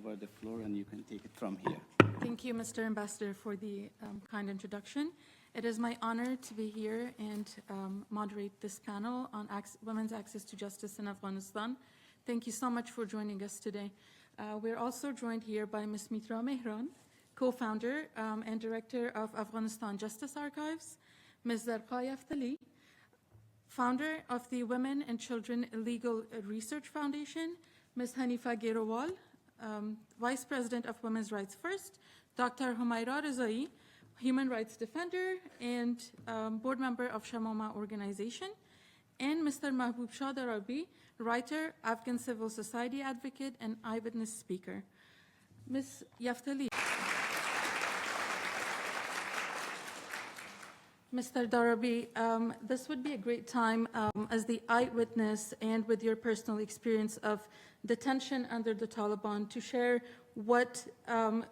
over the floor, and you can take it from here. Thank you, Mr. Ambassador, for the kind introduction. It is my honor to be here and moderate this panel on women's access to justice in Afghanistan. Thank you so much for joining us today. We're also joined here by Ms. Mitra Mehran, co-founder and director of Afghanistan Justice Archives, Ms. Zarqa Yaftali, founder of the Women and Children Legal Research Foundation, Ms. Hanifa Gherowal, Vice President of Women's Rights First, Dr. Humaira Rezai, Human Rights Defender and board member of Shamoma Organization, and Mr. Mahbub Shah Darabi, writer, Afghan civil society advocate, and eyewitness speaker. Ms. Yaftali. Mr. Darabi, this would be a great time as the eyewitness and with your personal experience of detention under the Taliban to share what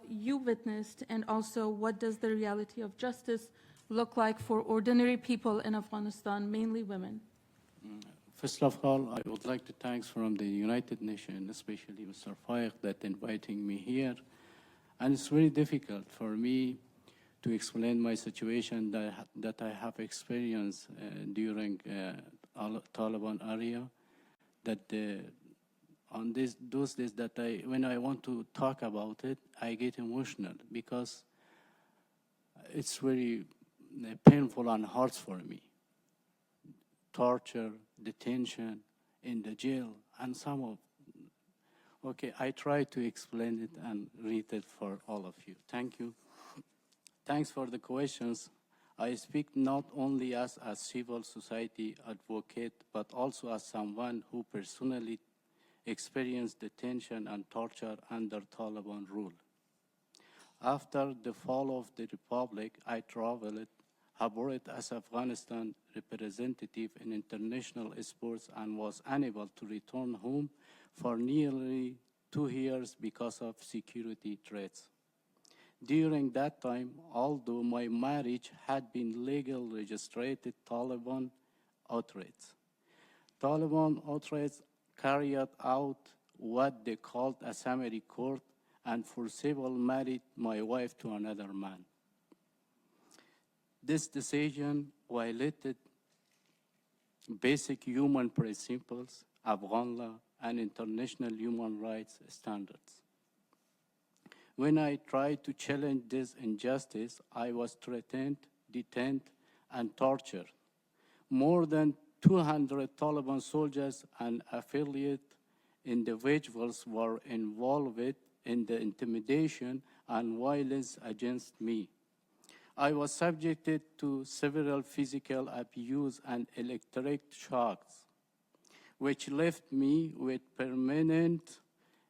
you witnessed and also what does the reality of justice look like for ordinary people in Afghanistan, mainly women. First of all, I would like to thank from the United Nations, especially Mr. Faiq, that inviting me here. And it's very difficult for me to explain my situation that I have experienced during Taliban area. That on those days that when I want to talk about it, I get emotional because it's very painful and hard for me. Torture, detention, in the jail, and some of. Okay, I try to explain it and read it for all of you. Thank you. Thanks for the questions. I speak not only as a civil society advocate, but also as someone who personally experienced detention and torture under Taliban rule. After the fall of the Republic, I traveled abroad as Afghanistan representative in international sports and was unable to return home for nearly 2 years because of security threats. During that time, although my marriage had been legally registered, Taliban authorities carried out what they called a summary court and forcibly married my wife to another man. This decision violated basic human principles, Afghan law, and international human rights standards. When I tried to challenge this injustice, I was threatened, detained, and tortured. More than 200 Taliban soldiers and affiliate individuals were involved in the intimidation and violence against me. I was subjected to several physical abuse and electric shocks, which left me with permanent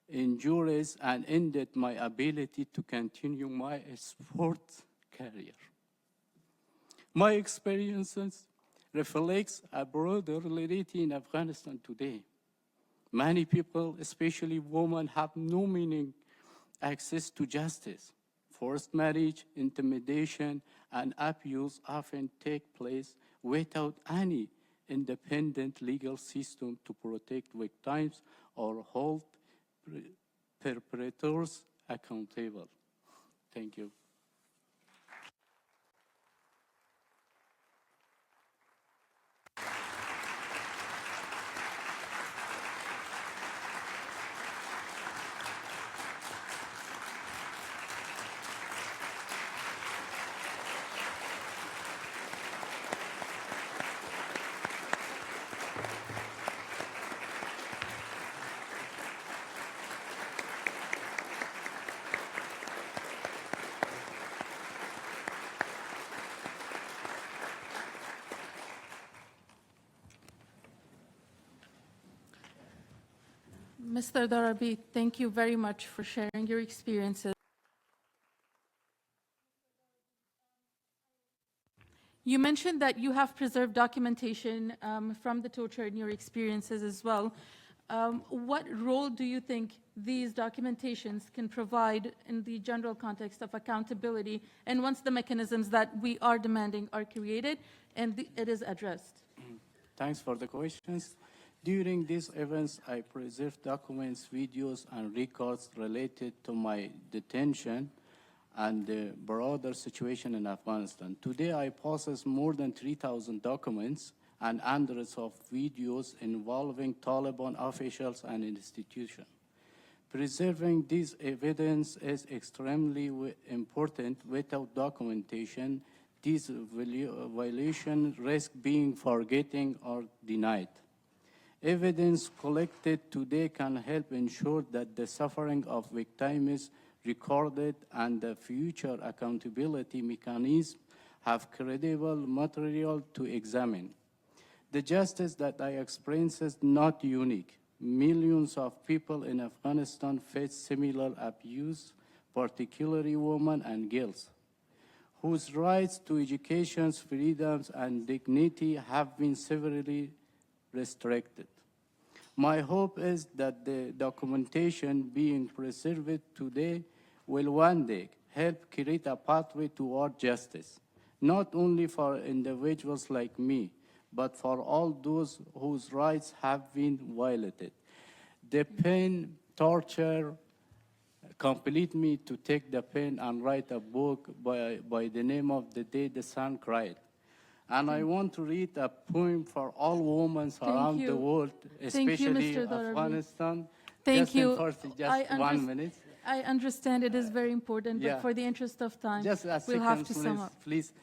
injuries and ended my ability to continue my sports career. My experiences reflects a broader reality in Afghanistan today. Many people, especially women, have no meaning access to justice. Forced marriage, intimidation, and abuse often take place without any independent legal system to protect victims or hold perpetrators accountable. Thank you. Mr. Darabi, thank you very much for sharing your experiences. You mentioned that you have preserved documentation from the torture and your experiences as well. What role do you think these documentations can provide in the general context of accountability and once the mechanisms that we are demanding are created and it is addressed? Thanks for the questions. During these events, I preserved documents, videos, and records related to my detention and the broader situation in Afghanistan. Today, I possess more than 3,000 documents and hundreds of videos involving Taliban officials and institutions. Preserving this evidence is extremely important. Without documentation, these violations risk being forgotten or denied. Evidence collected today can help ensure that the suffering of victims is recorded and the future accountability mechanisms have credible material to examine. The justice that I experience is not unique. Millions of people in Afghanistan face similar abuse, particularly women and girls, whose rights to education, freedoms, and dignity have been severely restricted. My hope is that the documentation being preserved today will one day help create a pathway toward justice, not only for individuals like me, but for all those whose rights have been violated. The pain, torture, compelled me to take the pen and write a book by the name of The Day the Sun Cried. And I want to read a poem for all women around the world, especially Mr. Darabi. Afghanistan. Thank just you. Just 1 minute. I understand it is very important, but Yeah. for the interest of time, Just a we'll second, have to sum up. please.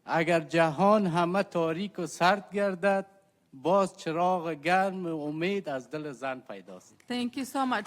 اگر جهان همه تاریک و سرد گردد باز چراغ گرم امید از دل زن پیداست. Thank you so much.